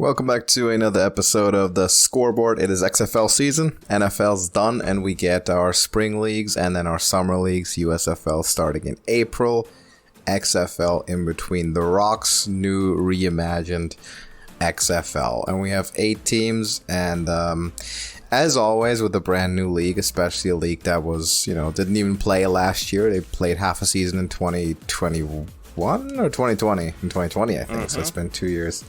Welcome back to another episode of the Scoreboard. It is XFL season. NFL's done, and we get our spring leagues and then our summer leagues. USFL starting in April. XFL in between. The Rock's new reimagined XFL. And we have 8 teams, and as always with a brand new league, especially a league that was, didn't even play last year. They played half a season in 2021 or 2020? In 2020, I think. So it's been 2 years.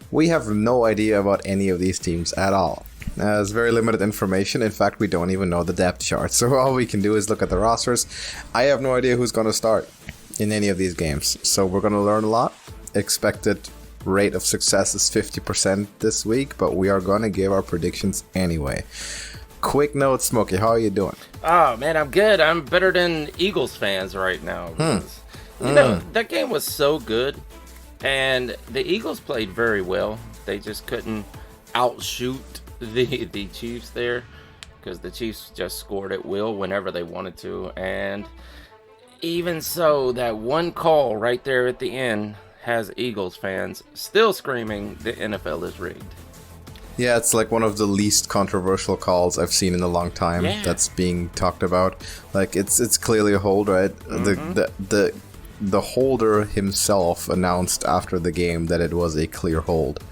We have no idea about any of these teams at all. There's very limited information. In fact, we don't even know the depth chart. So all we can do is look at the rosters. I have no idea who's going to start in any of these games. So we're going to learn a lot. Expected rate of success is 50% this week, but we are going to give our predictions anyway. Quick note, Smokey, how are you doing? Oh, man, I'm good. I'm better than Eagles fans right now. That game was so good. And the Eagles played very well. They just couldn't outshoot the Chiefs there, because the Chiefs just scored at will whenever they wanted to. And even so, that one call right there at the end has Eagles fans still screaming the NFL is rigged. Yeah, it's like one of the least controversial calls I've seen in a long time that's being talked about. Like, it's clearly a hold, right? The holder himself announced after the game that it was a clear hold.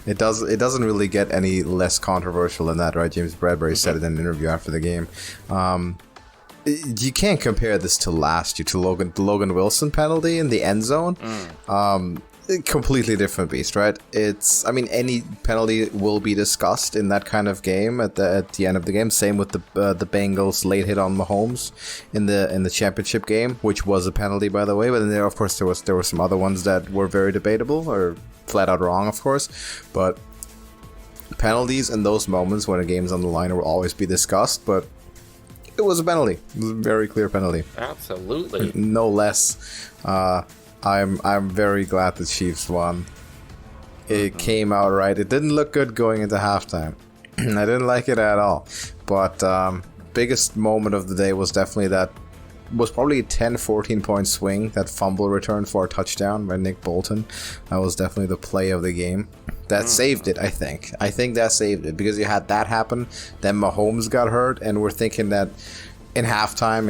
It doesn't really get any less controversial than that, right? James Bradbury said it in an interview after the game. You can't compare this to last year, to the Logan Wilson penalty in the end zone. Completely different beast, right? Any penalty will be discussed in that kind of game at the end of the game. Same with the Bengals late hit on Mahomes in the championship game, which was a penalty, by the way. But then there were some other ones that were very debatable or flat out wrong, of course. But penalties in those moments when a game's on the line will always be discussed. But it was a penalty. It was a very clear penalty. Absolutely. No less. I'm very glad the Chiefs won. It came out right. It didn't look good going into halftime. I didn't like it at all. But biggest moment of the day was definitely was probably a 10-14 point swing. That fumble return for a touchdown by Nick Bolton. That was definitely the play of the game. That saved it, I think. I think that saved it, because you had that happen. Then Mahomes got hurt, and we're thinking that in halftime,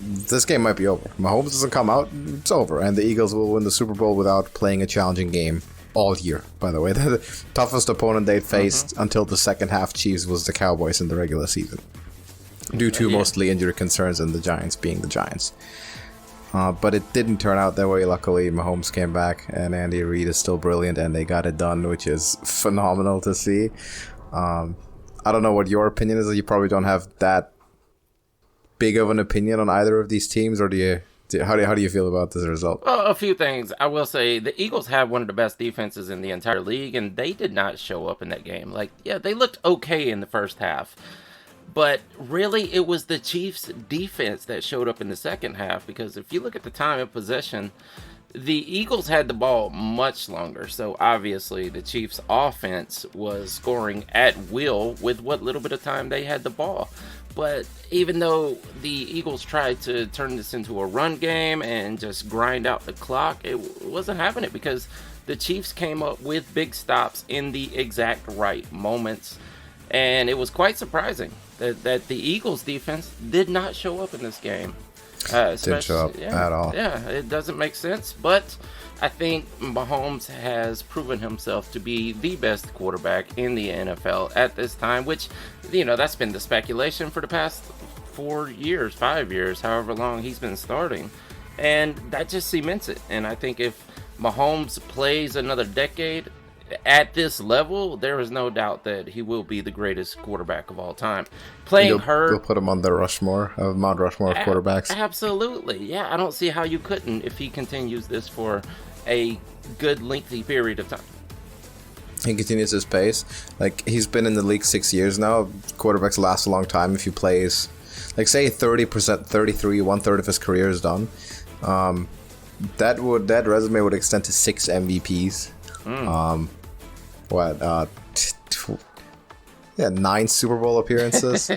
this game might be over. Mahomes doesn't come out, it's over. And the Eagles will win the Superbowl without playing a challenging game all year, by the way. The toughest opponent they'd faced until the second half Chiefs was the Cowboys in the regular season, due to mostly injury concerns and the Giants being the Giants. But it didn't turn out that way. Luckily, Mahomes came back, and Andy Reid is still brilliant, and they got it done, which is phenomenal to see. I don't know what your opinion is. You probably don't have that big of an opinion on either of these teams, or how do you feel about this result? Well, a few things. I will say the Eagles have one of the best defenses in the entire league, and they did not show up in that game. They looked okay in the first half, but really it was the Chiefs' defense that showed up in the second half, because if you look at the time of possession, the Eagles had the ball much longer, so obviously the Chiefs' offense was scoring at will with what little bit of time they had the ball. But even though the Eagles tried to turn this into a run game and just grind out the clock, it wasn't having it, because the Chiefs came up with big stops in the exact right moments. And it was quite surprising that the Eagles' defense did not show up in this game. Didn't show up at all. Yeah, it doesn't make sense. But I think Mahomes has proven himself to be the best quarterback in the NFL at this time, which, that's been the speculation for the past 5 years, however long he's been starting. And that just cements it. And I think if Mahomes plays another decade at this level, there is no doubt that he will be the greatest quarterback of all time. You'll put him on the Mount Rushmore of quarterbacks. Absolutely, yeah. I don't see how you couldn't if he continues this for a good lengthy period of time. He continues his pace. He's been in the league 6 years now. Quarterbacks last a long time. If he plays, say 30%, 33, 1/3 of his career is done. That resume would extend to 6 MVPs. 9 Super Bowl appearances.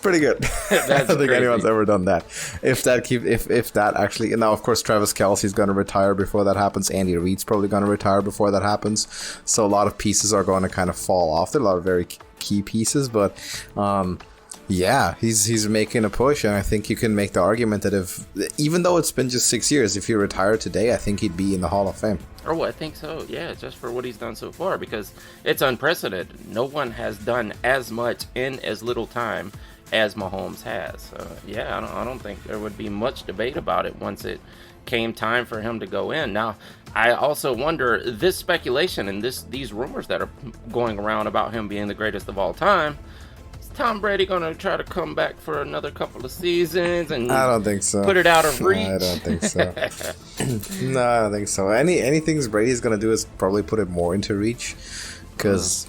pretty good. I don't think crazy. anyone's ever done that. If that actually, now of course Travis Kelce's going to retire before that happens. Andy Reid's probably going to retire before that happens. So a lot of pieces are going to kind of fall off. There are a lot of very key pieces, but yeah, he's making a push, and I think you can make the argument that even though it's been just 6 years, if he retired today, I think he'd be in the Hall of Fame. Oh, I think so. Yeah, just for what he's done so far, because it's unprecedented. No one has done as much in as little time as Mahomes has. So, yeah, I don't think there would be much debate about it once it came time for him to go in. Now, I also wonder, this speculation and these rumors that are going around about him being the greatest of all time, is Tom Brady going to try to come back for another couple of seasons and I don't think so. Put it out of reach? No, I don't think so. No, I don't think so. Anything Brady's going to do is probably put it more into reach, because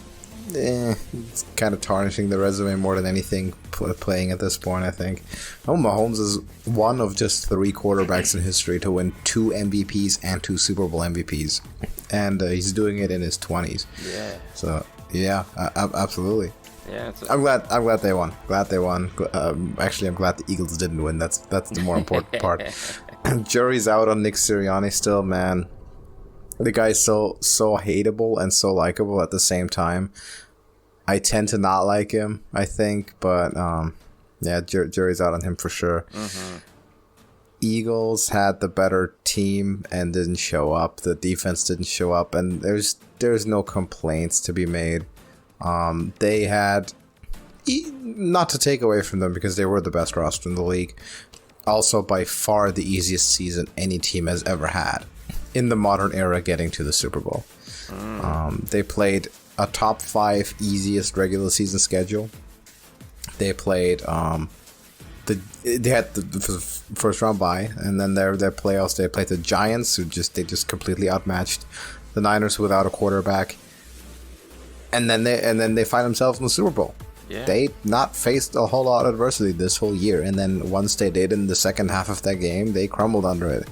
it's kind of tarnishing the resume more than anything playing at this point, I think. Mahomes is one of just 3 quarterbacks in history to win 2 MVPs and 2 Super Bowl MVPs. And he's doing it in his 20s. Yeah. So, yeah, absolutely. Yeah, I'm glad they won. Actually, I'm glad the Eagles didn't win. That's the more important part. Jury's out on Nick Sirianni still, man. The guy's so hateable and so likable at the same time. I tend to not like him, I think, but yeah, jury's out on him for sure. Mm-hmm. Eagles had the better team and didn't show up. The defense didn't show up, and there's no complaints to be made. They had, not to take away from them because they were the best roster in the league, also by far the easiest season any team has ever had in the modern era getting to the Super Bowl. They played a top 5 easiest regular season schedule. They played they had the first round bye, and then their playoffs they played the Giants, who just completely outmatched the Niners without a quarterback. And then they find themselves in the Super Bowl. Yeah. They not faced a whole lot of adversity this whole year, and then once they did in the second half of that game, they crumbled under it,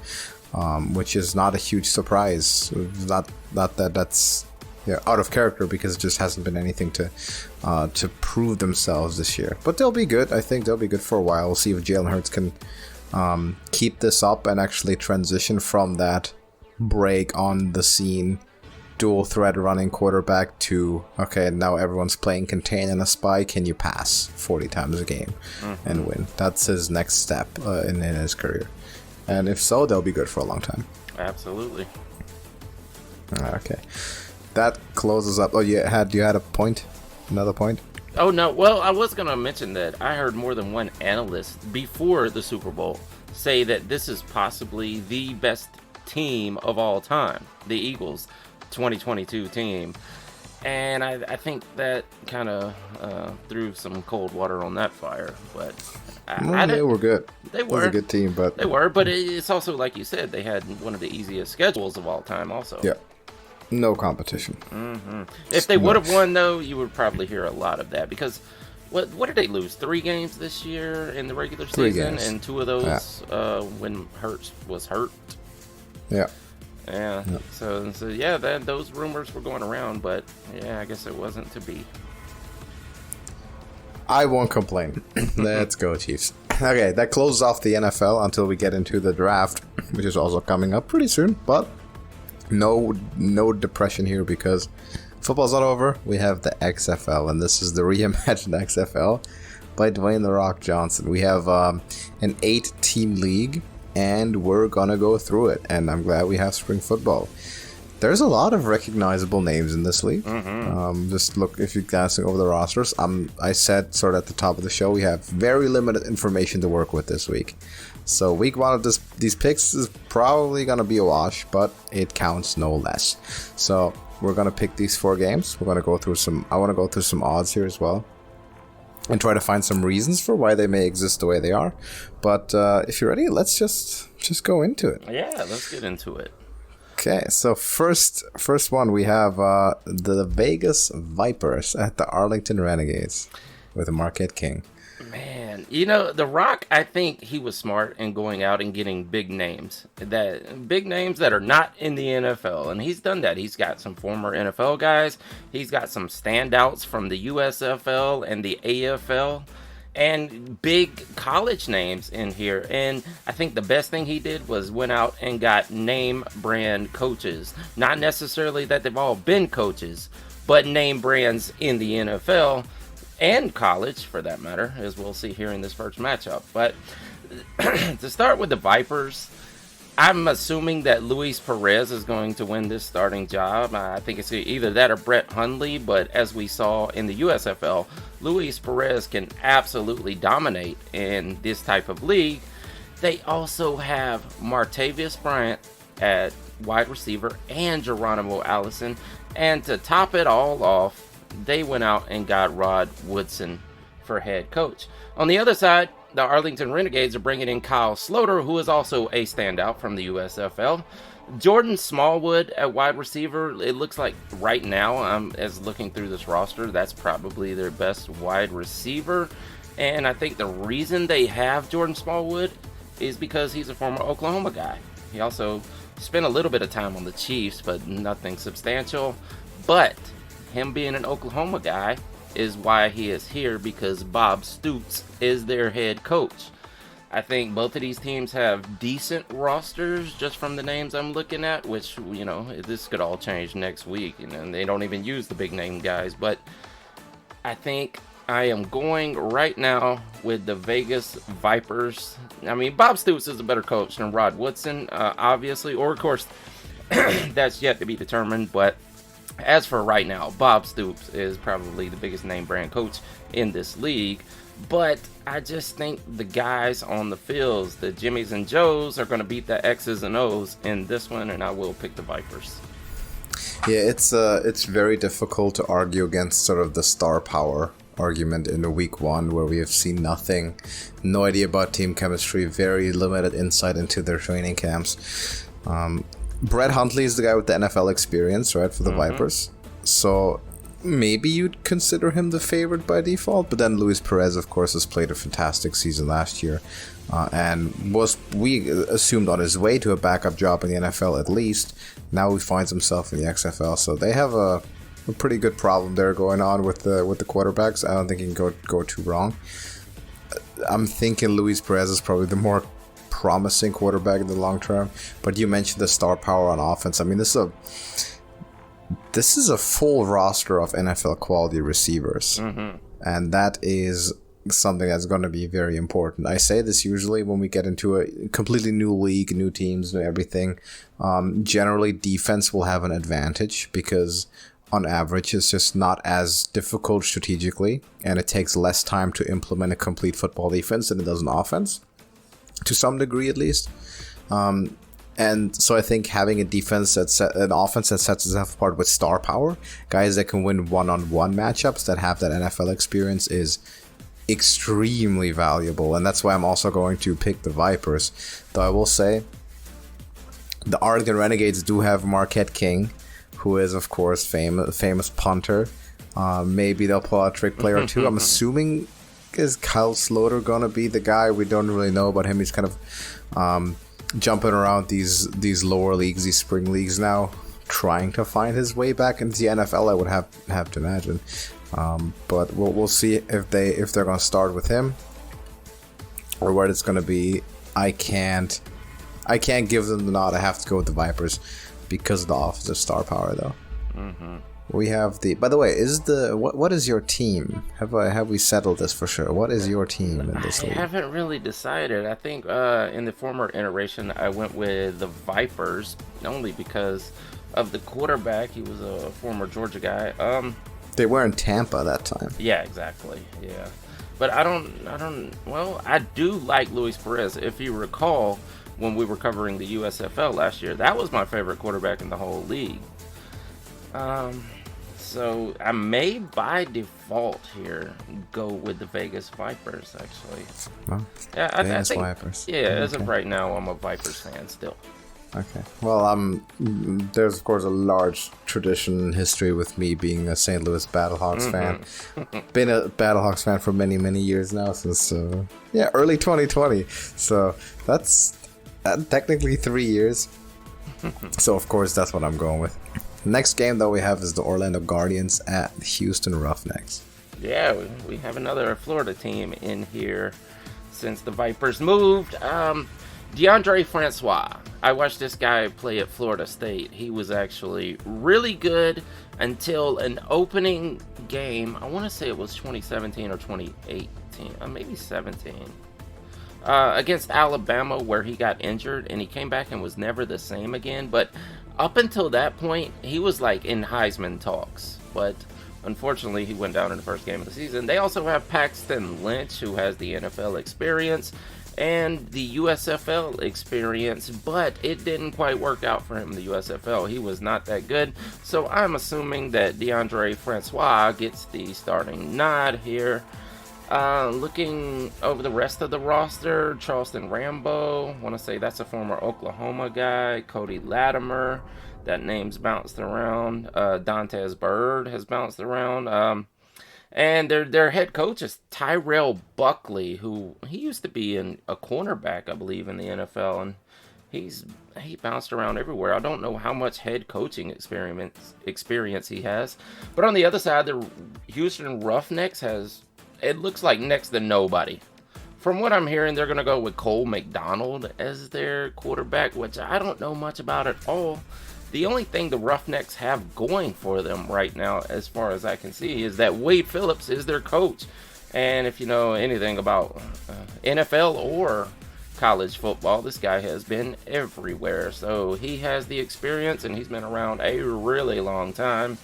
which is not a huge surprise. Not that that's out of character, because it just hasn't been anything to prove themselves this year. But they'll be good. I think they'll be good for a while. We'll see if Jalen Hurts can keep this up and actually transition from that break on the scene dual threat running quarterback to, okay, now everyone's playing contain and a spy. Can you pass 40 times a game and win? That's his next step in his career. And if so, they'll be good for a long time. Absolutely. Okay. That closes up. Oh, you had a point? Another point? Oh, no. Well, I was going to mention that I heard more than one analyst before the Super Bowl say that this is possibly the best team of all time, the Eagles 2022 team. And I think that kind of threw some cold water on that fire. But they were good. They were. It was a good team, but they were. But it's also, like you said, they had one of the easiest schedules of all time also. Yeah. No competition. Mm-hmm. If they would have won, though, you would probably hear a lot of that. Because what did they lose? 3 games this year in the regular season? And 2 of those when Hurts was hurt? Yeah. Yeah. So yeah, those rumors were going around, but yeah, I guess it wasn't to be. I won't complain. Let's go, Chiefs. Okay, that closes off the NFL until we get into the draft, which is also coming up pretty soon. But no depression here, because football's not over. We have the XFL, and this is the reimagined XFL by Dwayne "The Rock" Johnson. We have an 8-team league, and we're gonna go through it, and I'm glad we have spring football. There's a lot of recognizable names in this league. Just look, if you're glancing over the rosters, I said sort of at the top of the show, we have very limited information to work with this week. So week 1 of these picks is probably gonna be a wash, but it counts no less. So we're gonna pick these 4 games. We're gonna go through I want to go through some odds here as well, and try to find some reasons for why they may exist the way they are. But if you're ready, let's just go into it. Yeah, let's get into it. Okay, so first one, we have the Vegas Vipers at the Arlington Renegades with Marquette King. Man, The Rock, I think he was smart in going out and getting big names that are not in the NFL, and he's done that. He's got some former NFL guys. He's got some standouts from the USFL and the AFL. and big college names in here. And I think the best thing he did was went out and got name brand coaches. Not necessarily that they've all been coaches, but name brands in the NFL and college, for that matter, as we'll see here in this first matchup. But to start with the Vipers, I'm assuming that Luis Perez is going to win this starting job. I think it's either that or Brett Hundley, but as we saw in the USFL, Luis Perez can absolutely dominate in this type of league. They also have Martavius Bryant at wide receiver and Geronimo Allison. And to top it all off, they went out and got Rod Woodson for head coach. On the other side, the Arlington Renegades are bringing in Kyle Sloter, who is also a standout from the USFL. Jordan Smallwood at wide receiver, it looks like right now, as looking through this roster, that's probably their best wide receiver. And I think the reason they have Jordan Smallwood is because he's a former Oklahoma guy. He also spent a little bit of time on the Chiefs, but nothing substantial. But him being an Oklahoma guy is why he is here, because Bob Stoops is their head coach. I think both of these teams have decent rosters just from the names I'm looking at, which, you know, this could all change next week, and they don't even use the big name guys. But I think I am going right now with the Vegas Vipers. I mean, Bob Stoops is a better coach than Rod Woodson, obviously, or of course, that's yet to be determined. But as for right now, Bob Stoops is probably the biggest name brand coach in this league. But I just think the guys on the fields, the Jimmies and Joes, are going to beat the X's and O's in this one, and I will pick the Vipers. Yeah, it's very difficult to argue against sort of the star power argument in the week one, where we have seen nothing, no idea about team chemistry, very limited insight into their training camps. Brett Hundley is the guy with the NFL experience, right, for the Vipers. So maybe you'd consider him the favorite by default, but then Luis Perez, of course, has played a fantastic season last year, and was, we assumed, on his way to a backup job in the NFL at least. Now he finds himself in the XFL, so they have a pretty good problem there going on with the quarterbacks. I don't think you can go too wrong. I'm thinking Luis Perez is probably the more promising quarterback in the long term, but you mentioned the star power on offense. I mean, this is a full roster of NFL quality receivers, and that is something that's going to be very important. I say this usually when we get into a completely new league, new teams, new everything. Generally, defense will have an advantage because on average it's just not as difficult strategically, and it takes less time to implement a complete football defense than it does an offense, to some degree at least. And so I think having an offense that sets itself apart with star power, guys that can win one-on-one matchups, that have that NFL experience, is extremely valuable. And that's why I'm also going to pick the Vipers. Though I will say, the Arlington Renegades do have Marquette King, who is, of course, famous punter. Maybe they'll pull out a trick play or two. I'm assuming, is Kyle Sloter going to be the guy? We don't really know about him. He's kind of jumping around these lower leagues, these spring leagues now, trying to find his way back into the NFL, I would have to imagine. But we'll see if they're going to start with him or what it's going to be. I can't give them the nod. I have to go with the Vipers because of the offensive star power, though. We have by the way, what is your team? Have we settled this for sure? What is your team in this league? I haven't really decided. I think in the former iteration I went with the Vipers only because of the quarterback. He was a former Georgia guy. They were in Tampa that time. Yeah, exactly. Yeah. But I do like Luis Perez. If you recall, when we were covering the USFL last year, that was my favorite quarterback in the whole league. So I may, by default here, go with the Vegas Vipers, actually. Well, yeah, I think Vipers. Yeah, as of right now, I'm a Vipers fan still. Okay. Well, there's, of course, a large tradition and history with me being a St. Louis Battlehawks fan. Been a Battlehawks fan for many, many years now, since, early 2020. So that's technically 3 years. So, of course, that's what I'm going with. Next game, though, we have is the Orlando Guardians at Houston Roughnecks. Yeah, we have another Florida team in here since the Vipers moved. DeAndre Francois. I watched this guy play at Florida State. He was actually really good until an opening game. I want to say it was 2017 or 2018. Maybe 17. Against Alabama, where he got injured and he came back and was never the same again. But up until that point, he was like in Heisman talks. But unfortunately, he went down in the first game of the season. They also have Paxton Lynch, who has the NFL experience and the USFL experience, but it didn't quite work out for him in the USFL. He was not that good. So I'm assuming that DeAndre Francois gets the starting nod here. Looking over the rest of the roster, Charleston Rambo, want to say that's a former Oklahoma guy. Cody Latimer, that name's bounced around. Dantes Bird has bounced around. And their head coach is Tyrell Buckley, who he used to be a cornerback, I believe, in the NFL, and he bounced around everywhere. I don't know how much head coaching experience he has, but on the other side, the Houston Roughnecks has, it looks like, next to nobody. From what I'm hearing, they're going to go with Cole McDonald as their quarterback, which I don't know much about at all. The only thing the Roughnecks have going for them right now, as far as I can see, is that Wade Phillips is their coach. And if you know anything about NFL or college football, this guy has been everywhere. So he has the experience, and he's been around a really long time.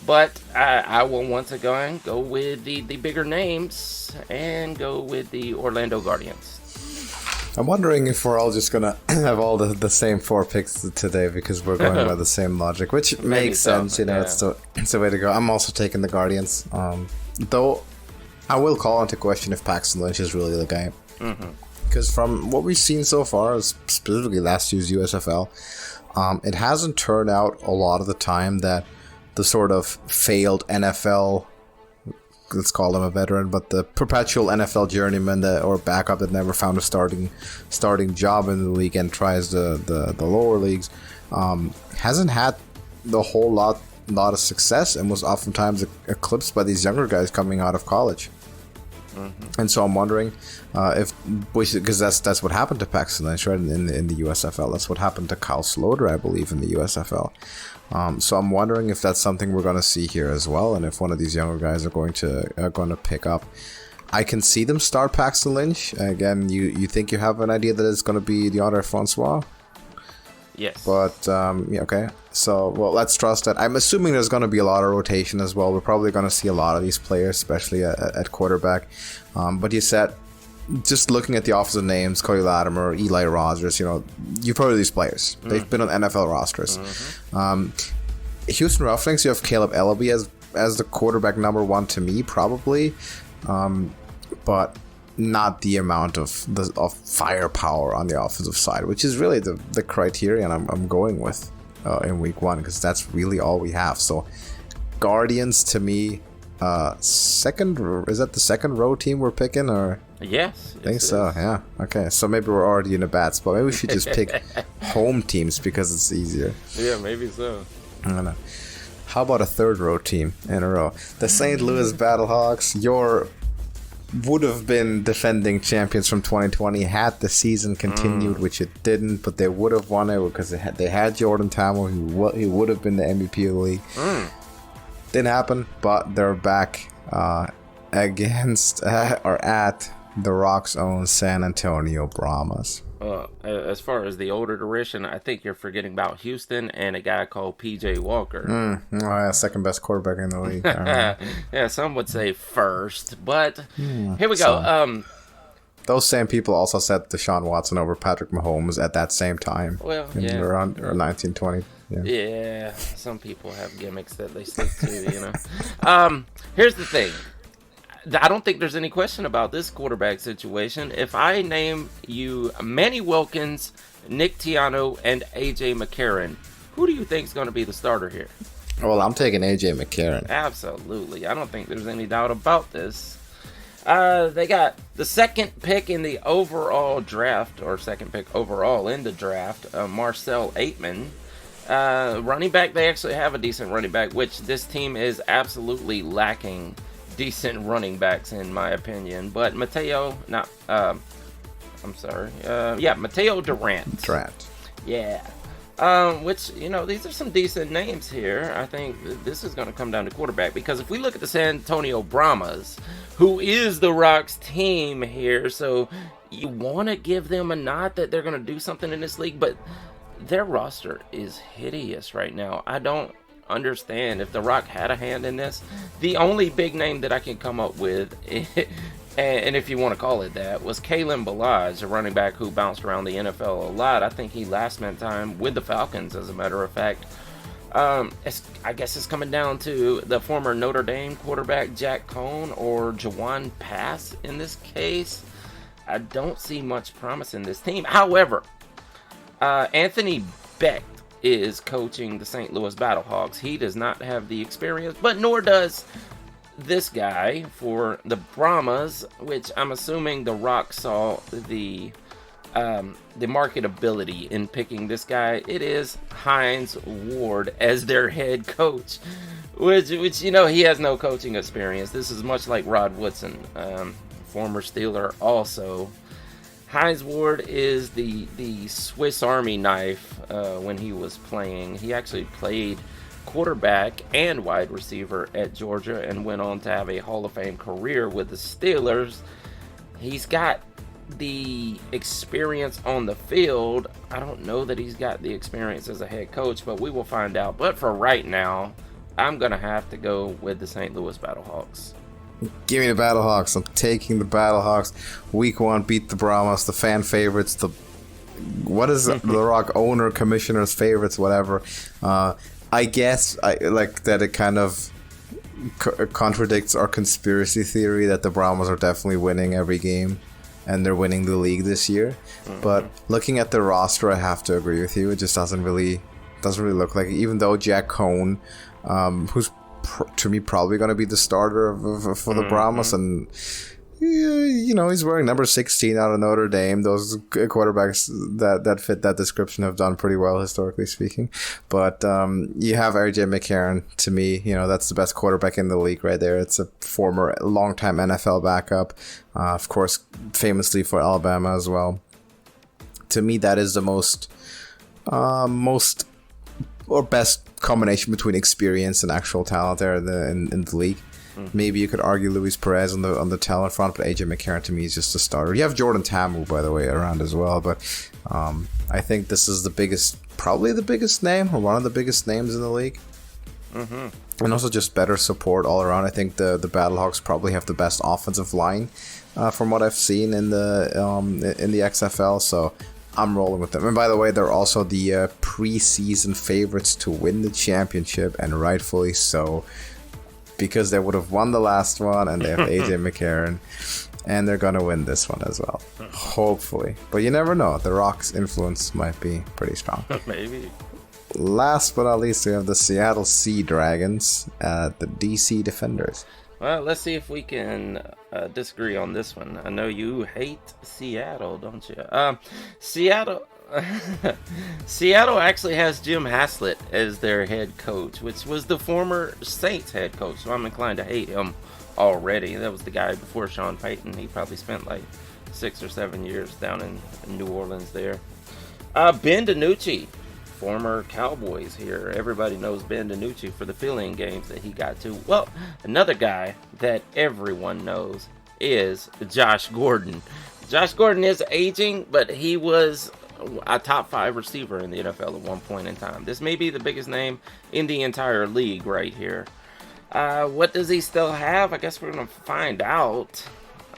But I will once again go with the bigger names and go with the Orlando Guardians. I'm wondering if we're all just going to have all the same 4 picks today because we're going by the same logic, which makes sense. You know, yeah. It's the way to go. I'm also taking the Guardians. Though I will call into question if Paxton Lynch is really the guy. Because from what we've seen so far, specifically last year's USFL, it hasn't turned out a lot of the time that the sort of failed NFL, let's call him a veteran, but the perpetual NFL journeyman or backup that never found a starting job in the league and tries the lower leagues, hasn't had the whole lot of success and was oftentimes eclipsed by these younger guys coming out of college. And so I'm wondering because that's what happened to Paxton Lynch, right, in the USFL. That's what happened to Kyle Sloter, I believe, in the USFL. So I'm wondering if that's something we're going to see here as well, and if one of these younger guys are going to pick up. I can see them start Paxton Lynch. Again, you think you have an idea that it's going to be DeAndre Francois? Yes. But, yeah, okay. So, well, let's trust that. I'm assuming there's going to be a lot of rotation as well. We're probably going to see a lot of these players, especially at quarterback. But you said, just looking at the offensive names, Cody Latimer, Eli Rogers, you've heard of these players. They've been on NFL rosters. Houston Roughnecks, you have Caleb Ellaby as the quarterback number 1 to me, probably. But not the amount of firepower on the offensive side, which is really the criterion I'm going with in week 1, because that's really all we have. So Guardians to me, second, is that the second row team we're picking, or? Yes. I think so, yeah. Okay, so maybe we're already in a bad spot. Maybe we should just pick home teams because it's easier. Yeah, maybe so. I don't know. How about a third row team in a row? The St. Louis Battlehawks, would have been defending champions from 2020 had the season continued, which it didn't, but they would have won it because they had Jordan Tamil, he would have been the MVP of the league. Didn't happen, but they're back against or at the Rock's own San Antonio Brahmas. As far as the older direction, I think you're forgetting about Houston and a guy called PJ Walker. Yeah, second best quarterback in the league. Yeah, some would say first, but here we go. Those same people also said Deshaun Watson over Patrick Mahomes at that same time. Well, around 1920. Yeah, some people have gimmicks that they stick to, Here's the thing. I don't think there's any question about this quarterback situation. If I name you Manny Wilkins, Nick Tiano, and A.J. McCarron, who do you think is going to be the starter here? Well, I'm taking A.J. McCarron. Absolutely. I don't think there's any doubt about this. They got the second pick in the overall draft, or second pick overall in the draft, Marcel Aitman. Running back, they actually have a decent running back, which this team is absolutely lacking decent running backs in my opinion. But Mateo Durant. Yeah. Which, these are some decent names here. I think this is going to come down to quarterback, because if we look at the Antonio Brahmas, who is the Rock's team here, so you want to give them a nod that they're going to do something in this league, but their roster is hideous right now. I don't understand if the Rock had a hand in this. The only big name that I can come up with, and if you want to call it that, was Kalen Ballage, a running back who bounced around the NFL a lot. I think he last spent time with the Falcons, as a matter of fact. I guess it's coming down to the former Notre Dame quarterback Jack Cohn or Jawan Pass in this case. I don't see much promise in this team. However, Anthony Becht is coaching the St. Louis Battlehawks. He does not have the experience, but nor does this guy for the Brahmas, which I'm assuming the Rock saw the marketability in picking this guy. It is Hines Ward as their head coach, which he has no coaching experience. This is much like Rod Woodson, former Steeler also. Hines Ward is the Swiss Army knife when he was playing. He actually played quarterback and wide receiver at Georgia and went on to have a Hall of Fame career with the Steelers. He's got the experience on the field. I don't know that he's got the experience as a head coach, but we will find out. But for right now, I'm going to have to go with the St. Louis Battlehawks. Give me the Battlehawks. I'm taking the Battlehawks. Week 1 beat the Brahmas, the fan favorites, the Rock owner, commissioner's favorites, whatever. I guess I like that it kind of contradicts our conspiracy theory that the Brahmas are definitely winning every game and they're winning the league this year. Mm-hmm. But looking at the roster, I have to agree with you. It just doesn't really look like it. Even though Jack Cohn, who's to me probably going to be the starter for the Brahmas, and he's wearing number 16 out of Notre Dame. Those quarterbacks that fit that description have done pretty well historically speaking. But you have AJ McCarron. To me, that's the best quarterback in the league right there. It's a former longtime NFL backup, of course, famously for Alabama as well. To me, that is the most or best combination between experience and actual talent there in the league. Maybe you could argue Luis Perez on the talent front, but AJ McCarron to me is just a starter. You have Jordan Tamu, by the way, around as well, but I think this is probably the biggest name, or one of the biggest names in the league. Mm-hmm. And also just better support all around. I think the Battlehawks probably have the best offensive line from what I've seen in the XFL, so I'm rolling with them. And by the way, they're also the preseason favorites to win the championship, and rightfully so, because they would have won the last one, and they have AJ McCarron, and they're gonna win this one as well, hopefully. But you never know. The Rock's influence might be pretty strong. Maybe. Last but not least, we have the Seattle Sea Dragons, the DC Defenders. Well, let's see if we can disagree on this one. I know you hate Seattle, don't you? Seattle actually has Jim Haslett as their head coach, which was the former Saints head coach, so I'm inclined to hate him already. That was the guy before Sean Payton. He probably spent like 6 or 7 years down in New Orleans there. Ben DiNucci, former Cowboys here. Everybody knows Ben DiNucci for the fill-in games that he got to. Well, another guy that everyone knows is Josh Gordon. Josh Gordon is aging, but he was a top 5 receiver in the NFL at one point in time. This may be the biggest name in the entire league right here. What does he still have? I guess we're going to find out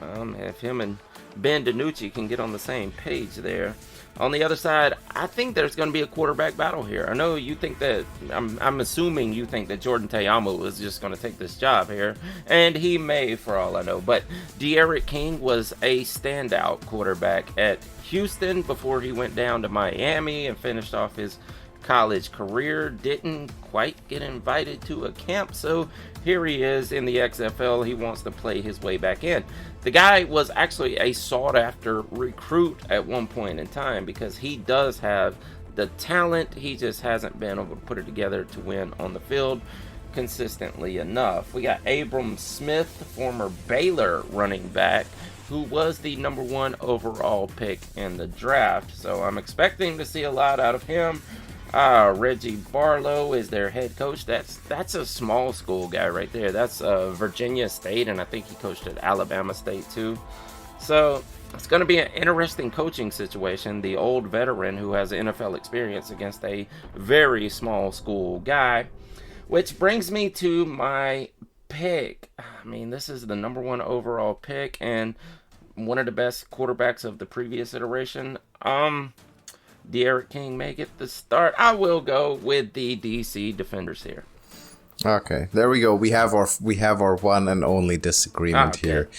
if him and Ben DiNucci can get on the same page there. On the other side, I think there's going to be a quarterback battle here. I know you think that, I'm assuming you think that Jordan Ta'amu is just going to take this job here, and he may, for all I know. But De'Aaron King was a standout quarterback at Houston before he went down to Miami and finished off his college career. Didn't quite get invited to a camp, so here he is in the XFL. He wants to play his way back in. The guy was actually a sought-after recruit at one point in time because he does have the talent. He just hasn't been able to put it together to win on the field. consistently enough. We got Abram Smith, former Baylor running back, who was the number 1 overall pick in the draft. So I'm expecting to see a lot out of him. Reggie Barlow is their head coach. That's a small school guy right there. That's Virginia State, and I think he coached at Alabama State too. So it's going to be an interesting coaching situation. The old veteran who has NFL experience against a very small school guy. Which brings me to my pick. I mean, this is the number 1 overall pick and one of the best quarterbacks of the previous iteration. D'Eriq King make it the start. I will go with the DC Defenders here. Okay, there we go. We have our one and only disagreement here.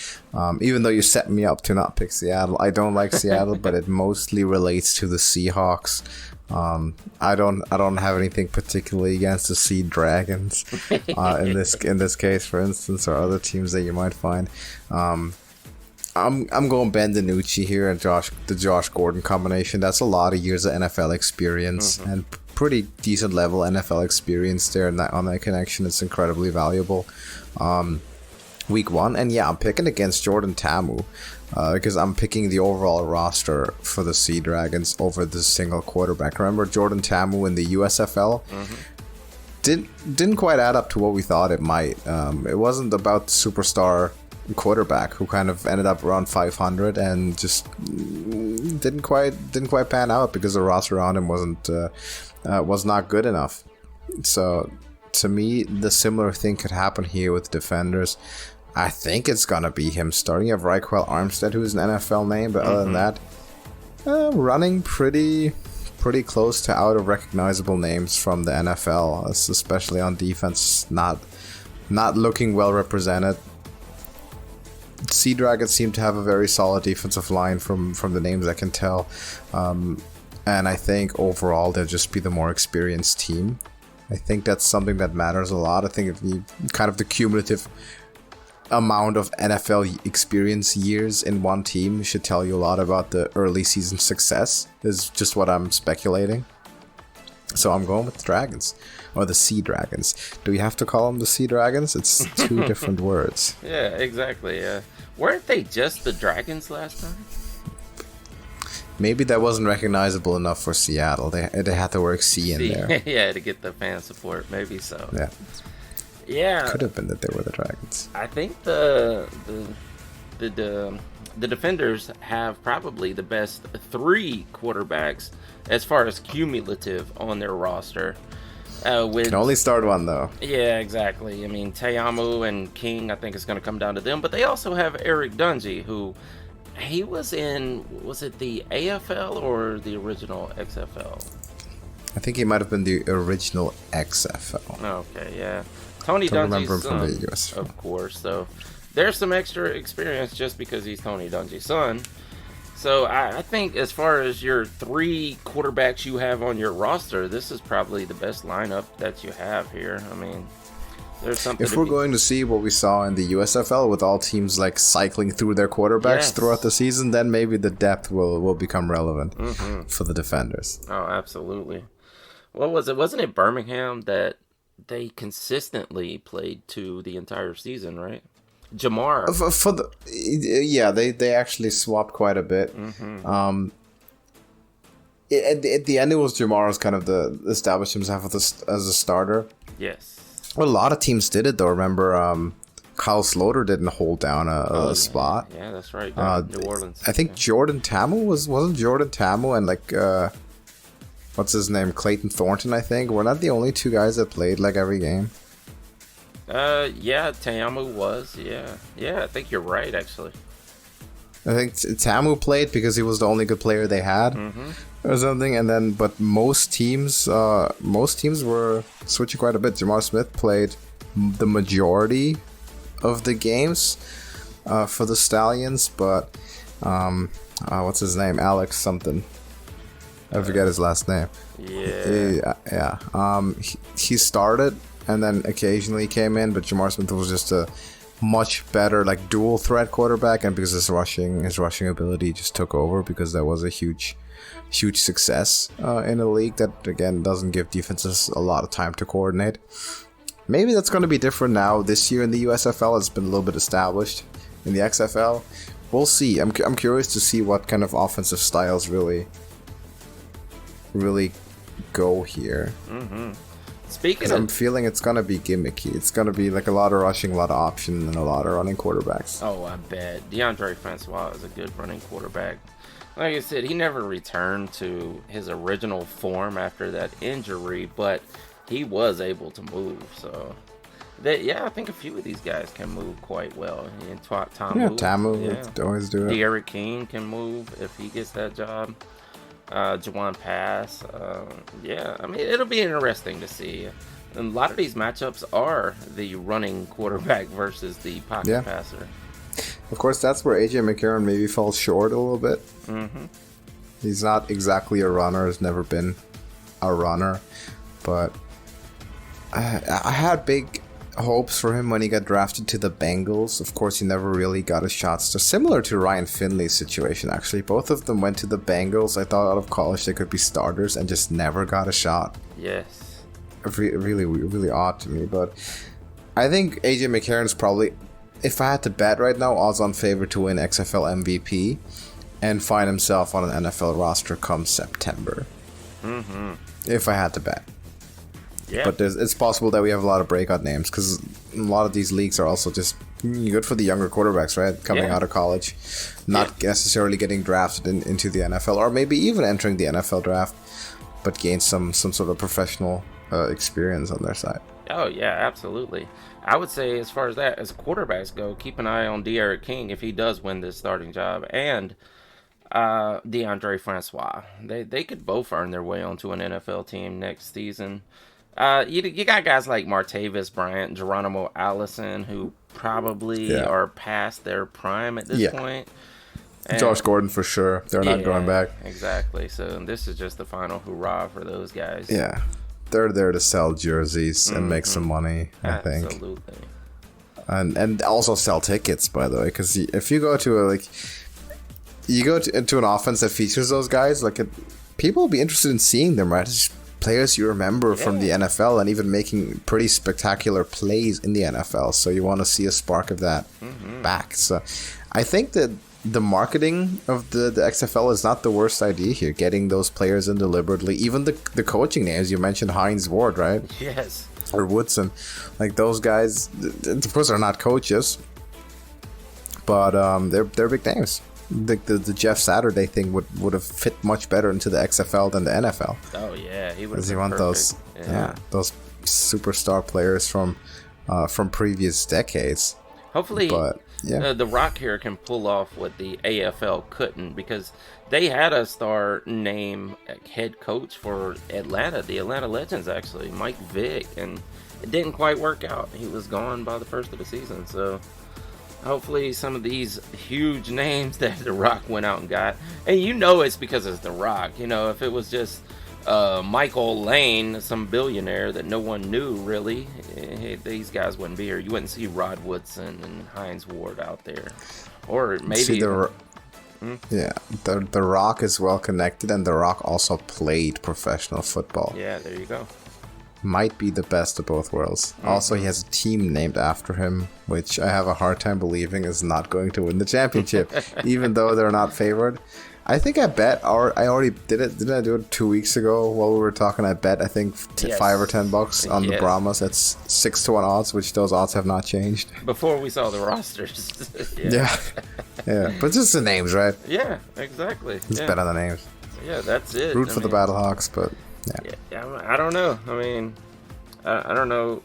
Even though you set me up to not pick Seattle, I don't like Seattle, but it mostly relates to the Seahawks. I don't have anything particularly against the Sea Dragons in this case, for instance, or other teams that you might find. I'm going Ben DiNucci here and the Josh Gordon combination. That's a lot of years of NFL experience and pretty decent level NFL experience there, and on that connection, it's incredibly valuable. Week 1, and yeah, I'm picking against Jordan Ta'amu because I'm picking the overall roster for the Sea Dragons over the single quarterback. Remember Jordan Ta'amu in the USFL? Didn't quite add up to what we thought it might. It wasn't about the superstar quarterback who kind of ended up around 500 and just didn't quite pan out because the roster around him was not good enough. So to me, the similar thing could happen here with Defenders. I think it's gonna be him starting. You have Raquel Armstead, who's an NFL name, but other than that, running pretty close to out of recognizable names from the NFL, especially on defense. Not looking well represented. Sea Dragons seem to have a very solid defensive line from the names I can tell, and I think overall they'll just be the more experienced team. I think that's something that matters a lot. I think if you kind of the cumulative amount of NFL experience years in one team should tell you a lot about the early season success, is just what I'm speculating. So I'm going with the Dragons, or the Sea Dragons. Do we have to call them the Sea Dragons? It's 2 different words. Yeah, exactly. Weren't they just the Dragons last time? Maybe that wasn't recognizable enough for Seattle. They had the word C in there. Yeah, to get the fan support. Maybe so. Yeah. Could have been that they were the Dragons. I think the Defenders have probably the best 3 quarterbacks as far as cumulative on their roster. Can only start one, though. Yeah, exactly. I mean, Ta'amu and King, I think it's going to come down to them. But they also have Eric Dungy, who he was in, was it the AFL or the original XFL? I think he might have been the original XFL. Okay, yeah. Tony Dungy's son, from the US. Of course. So there's some extra experience just because he's Tony Dungy's son. So I think as far as your 3 quarterbacks you have on your roster, this is probably the best lineup that you have here. I mean, there's something. If we're going to see what we saw in the USFL with all teams like cycling through their quarterbacks throughout the season, then maybe the depth will become relevant for the Defenders. Oh, absolutely. What was it? Wasn't it Birmingham that they consistently played to the entire season, right? Jamar. They actually swapped quite a bit. At the end, it was Jamar's kind of established himself as a starter. Yes. Well, a lot of teams did it though. Remember, Kyle Sloter didn't hold down a spot. Yeah, that's right. New Orleans. I think Jordan Ta'amu wasn't Jordan Ta'amu and what's his name? Clayton Thornton, I think. We're not the only 2 guys that played every game. Yeah, Ta'amu was, yeah, I think you're right, actually. I think Ta'amu played because he was the only good player they had, or something, and then, but most teams were switching quite a bit. Jamar Smith played the majority of the games, for the Stallions, but, what's his name? Alex something. I forget his last name. He started, and then occasionally came in, but Jamar Smith was just a much better dual threat quarterback, and because his rushing ability just took over, because that was a huge success in a league that again doesn't give defenses a lot of time to coordinate. Maybe that's going to be different now. This year in the USFL, it's been a little bit established. In the XFL, we'll see. I'm curious to see what kind of offensive styles really go here. Mm-hmm. Speaking of, I'm feeling it's gonna be gimmicky. It's gonna be like a lot of rushing, a lot of option, and a lot of running quarterbacks. Oh, I bet DeAndre Francois is a good running quarterback. Like I said, he never returned to his original form after that injury, but he was able to move. So, I think a few of these guys can move quite well. And Tamu always do it. D'Eriq King can move if he gets that job. Jawan Pass. I mean, it'll be interesting to see. And a lot of these matchups are the running quarterback versus the pocket passer. Of course, that's where AJ McCarron maybe falls short a little bit. Mm-hmm. He's not exactly a runner. Has never been a runner. But I had big hopes for him when he got drafted to the Bengals. Of course, he never really got a shot. So similar to Ryan Finley's situation, actually. Both of them went to the Bengals. I thought out of college they could be starters and just never got a shot. Yes. Really, really odd to me. But I think AJ McCarron's probably, if I had to bet right now, odds-on favorite to win XFL MVP and find himself on an NFL roster come September. Mm-hmm. If I had to bet. Yeah. But it's possible that we have a lot of breakout names because a lot of these leagues are also just good for the younger quarterbacks, right? Coming out of college, not necessarily getting drafted into the NFL, or maybe even entering the NFL draft, but gain some sort of professional experience on their side. Oh, yeah, absolutely. I would say as far as that, as quarterbacks go, keep an eye on D'Eriq King if he does win this starting job, and DeAndre Francois. They could both earn their way onto an NFL team next season. You got guys like Martavis Bryant, Geronimo Allison, who probably are past their prime at this point. And Josh Gordon for sure. They're not going back. Exactly. So this is just the final hurrah for those guys. Yeah. They're there to sell jerseys and make some money, I think. Absolutely. And also sell tickets, by the way, because if you go to into an offense that features those guys, people will be interested in seeing them, right? It's players you remember from the NFL and even making pretty spectacular plays in the NFL. So you want to see a spark of that back. So I think that the marketing of the XFL is not the worst idea here. Getting those players in deliberately, even the coaching names you mentioned, Hines Ward, right? Yes. Or Woodson, those guys. Of course, they're not coaches, but they're big names. The Jeff Saturday thing would have fit much better into the XFL than the NFL. Oh yeah, he would. Because you want those superstar players from previous decades. Hopefully, the Rock here can pull off what the AFL couldn't, because they had a star name head coach for Atlanta, the Atlanta Legends, actually, Mike Vick, and it didn't quite work out. He was gone by the first of the season, so hopefully some of these huge names that The Rock went out and got, and it's because it's The Rock. If it was just Michael Lane, some billionaire that no one knew really, these guys wouldn't be here. You wouldn't see Rod Woodson and Hines Ward out there. Or maybe... The Rock is well connected, and The Rock also played professional football. Yeah, there you go. Might be the best of both worlds. Also, he has a team named after him, which I have a hard time believing is not going to win the championship, even though they're not favored. I think I bet, or I already did it. Didn't I do it 2 weeks ago while we were talking? I bet, I think, $5 or $10 on the Brahmas. That's 6-1 odds, which those odds have not changed. Before we saw the rosters. Yeah. But just the names, right? Yeah, exactly. It's bet on the names. Yeah, that's it. Root for the Battlehawks, but... Yeah, I don't know. I mean, I don't know.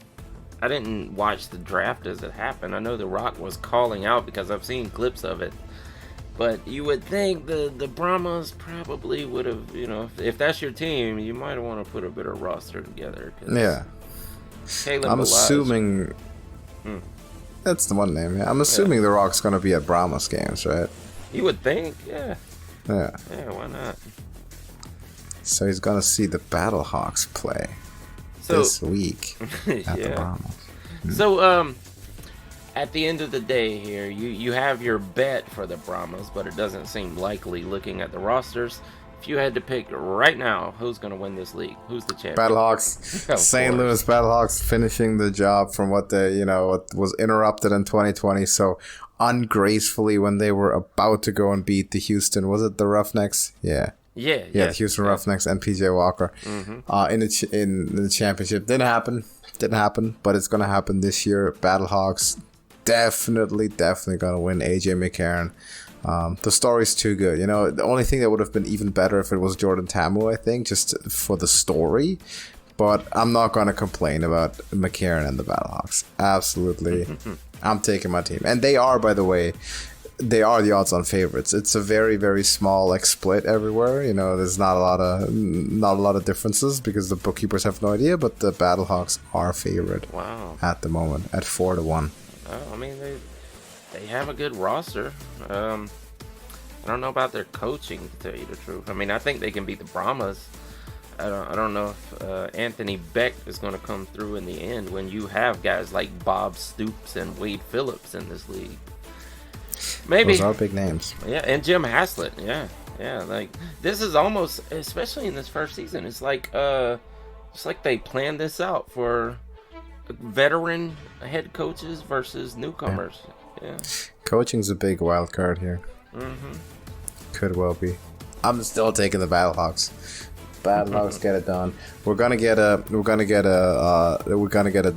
I didn't watch the draft as it happened. I know The Rock was calling out because I've seen clips of it. But you would think the Brahmas probably would have, if that's your team, you might want to put a better roster together. Yeah. I'm assuming... That's the one name, I'm assuming The Rock's going to be at Brahmas games, right? You would think, yeah. Yeah, why not? So he's going to see the Battlehawks play this week at the Brahmas. So, at the end of the day here, you have your bet for the Brahmas, but it doesn't seem likely looking at the rosters. If you had to pick right now, who's going to win this league? Who's the champion? Battlehawks. St. Louis Battlehawks finishing the job from what what was interrupted in 2020 so ungracefully when they were about to go and beat the Houston. Was it the Roughnecks? Yeah. Yeah, the Houston Roughnecks and PJ Walker in the championship. Didn't happen, but it's gonna happen this year. Battlehawks definitely gonna win. AJ McCarron. The story's too good. The only thing that would have been even better if it was Jordan Ta'amu, I think, just for the story. But I'm not gonna complain about McCarron and the Battlehawks. Absolutely, I'm taking my team, and they are, by the way. They are the odds-on favorites. It's a very, very small split everywhere. There's not a lot of differences because the bookkeepers have no idea. But the Battlehawks are favored. Wow. At the moment at 4-1. I mean, they have a good roster. I don't know about their coaching, to tell you the truth. I mean, I think they can beat the Brahmas. I don't know if Anthony Beck is going to come through in the end when you have guys like Bob Stoops and Wade Phillips in this league. Maybe those are big names. Yeah, and Jim Haslett. Yeah. Like this is almost, especially in this first season, it's like they planned this out for veteran head coaches versus newcomers. Yeah. Coaching's a big wild card here. Could well be. I'm still taking the Battlehawks. Battlehawks get it done. We're gonna get a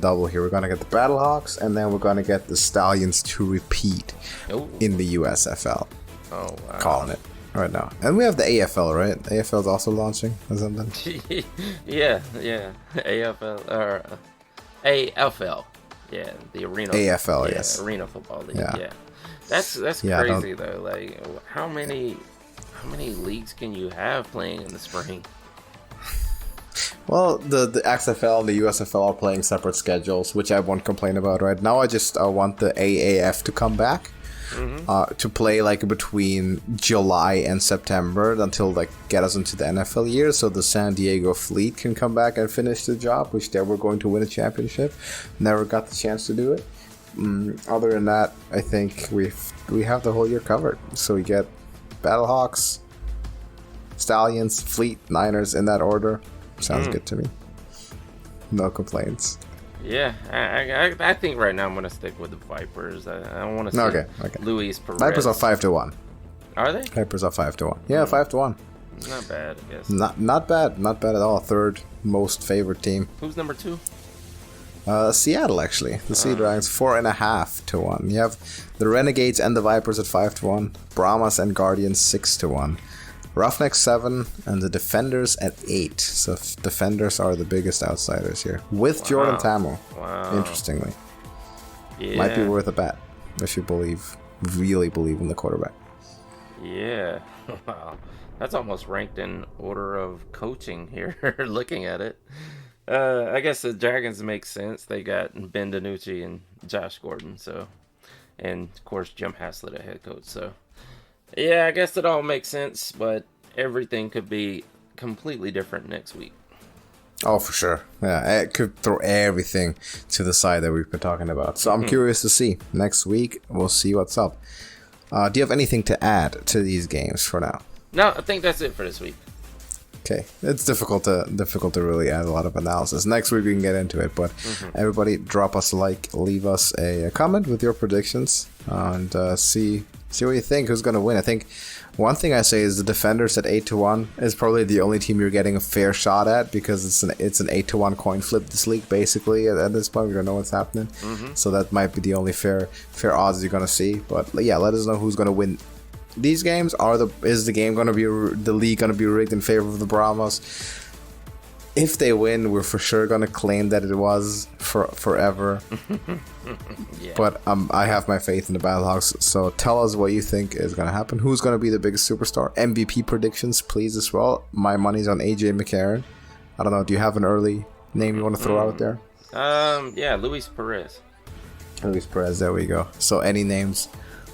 double here. We're gonna get the Battlehawks, and then we're gonna get the Stallions to repeat in the USFL. Oh wow! Calling it right now, and we have the AFL, right? The AFL is also launching or something. yeah. AFL or AFL. Yeah, the arena. AFL, yes. Arena football league. Yeah. That's crazy though. Like, how many leagues can you have playing in the spring? Well, the XFL and the USFL are playing separate schedules, which I won't complain about right now. I just want the AAF to come back to play between July and September until get us into the NFL year, so the San Diego Fleet can come back and finish the job, which they were going to win a championship. Never got the chance to do it. Other than that, I think we have the whole year covered. So we get Battlehawks, Stallions, Fleet, Niners in that order. Sounds good to me. No complaints. Yeah, I think right now I'm gonna stick with the Vipers. I don't want to see okay. Luis Perez. Vipers are 5-1. Are they? Vipers are 5-1. Yeah, 5-1. Not bad, I guess. Not bad at all. Third most favorite team. Who's number 2? Seattle, actually. The Sea Dragons 4.5-1. You have the Renegades and the Vipers at 5-1. Brahmas and Guardians 6-1. Roughnecks 7 and the Defenders at 8. So Defenders are the biggest outsiders here with Jordan Ta'amu. Wow. Interestingly, Yeah. Might be worth a bet if you really believe in the quarterback. Yeah. Wow. That's almost ranked in order of coaching here, looking at it. I guess the Dragons make sense. They got Ben DiNucci and Josh Gordon, and of course Jim Haslett, a head coach. So, yeah, I guess it all makes sense, but everything could be completely different next week. Oh, for sure. Yeah, it could throw everything to the side that we've been talking about. So I'm curious to see. Next week, we'll see what's up. Do you have anything to add to these games for now? No, I think that's it for this week. Okay, it's difficult to really add a lot of analysis. Next week we can get into it, but everybody drop us a like, leave us a comment with your predictions, and see what you think. Who's going to win? I think one thing I say is the Defenders at 8-1 is probably the only team you're getting a fair shot at, because it's an 8-1 coin flip this league basically. At this point, we don't know what's happening, so that might be the only fair odds you're going to see. But yeah, let us know who's going to win these games. Is the league going to be rigged in favor of the Brahmas? If they win, we're for sure going to claim that it was forever. Yeah. But I have my faith in the Battlehawks. So tell us what you think is going to happen. Who's going to be the biggest superstar? MVP predictions, please, as well. My money's on AJ McCarron. I don't know. Do you have an early name you want to throw out there? Yeah, Luis Perez. Luis Perez. There we go. So any names?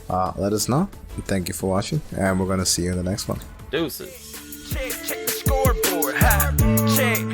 Let us know. Thank you for watching, and we're going to see you in the next one. Deuces. Check the scoreboard, ha, check.